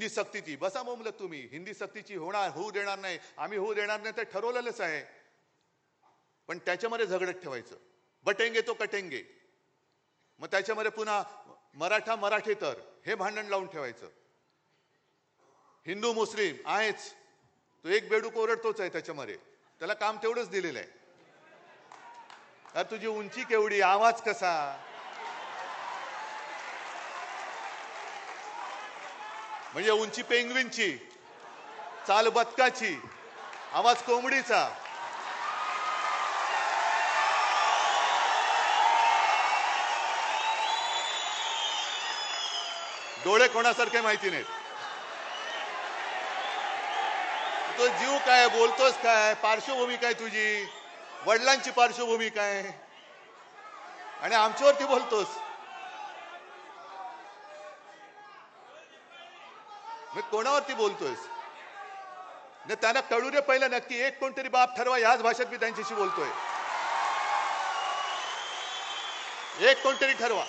हिंदी सक्तीची बसा बोंबलत तुम्ही, हिंदी सक्तीची होऊ देणार नाही, आम्ही होऊ देणार नाही, ते ठरवलेलंच आहे. पण त्याच्यामध्ये झगडत ठेवायचं, बटेंगे तो कटेंगे. मग त्याच्यामध्ये पुन्हा मराठा मराठेतर हे भांडण लावून ठेवायचं. हिंदू मुस्लिम आहेच, तो एक बेडूक ओरडतोच आहे त्याच्यामध्ये, त्याला काम तेवढंच दिलेलं आहे. अरे तुझी उंची केवढी, आवाज कसा, म्हणजे उंची पेंग्विनची, चाल बदकाची, आवाज कोंबडीचा. डोळे कोणासारखे माहिती नाहीत. तो जीव काय, बोलतोस काय, पार्श्वभूमी काय तुझी, वडिलांची पार्श्वभूमी काय, आणि आमच्यावरती बोलतोस. मी कोणावरती बोलतोयस? न त्यांना कळू दे पहिलं नक्की, एक कोणतरी बाप ठरवा. याच भाषेत मी त्यांच्याशी बोलतोय. एक कोणतरी ठरवा.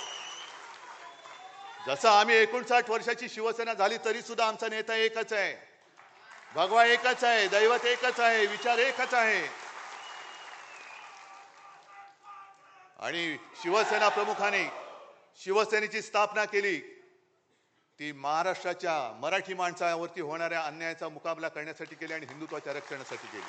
जसं आम्ही 59 वर्षाची शिवसेना झाली तरी सुद्धा आमचा नेता एकच आहे, भगवा एकच आहे, दैवत एकच आहे, विचार एकच आहे. आणि शिवसेना प्रमुखाने शिवसेनेची स्थापना केली ती महाराष्ट्राच्या मराठी माणसावरती होणाऱ्या अन्यायाचा मुकाबला करण्यासाठी केली आणि हिंदुत्वाच्या रक्षणासाठी केली.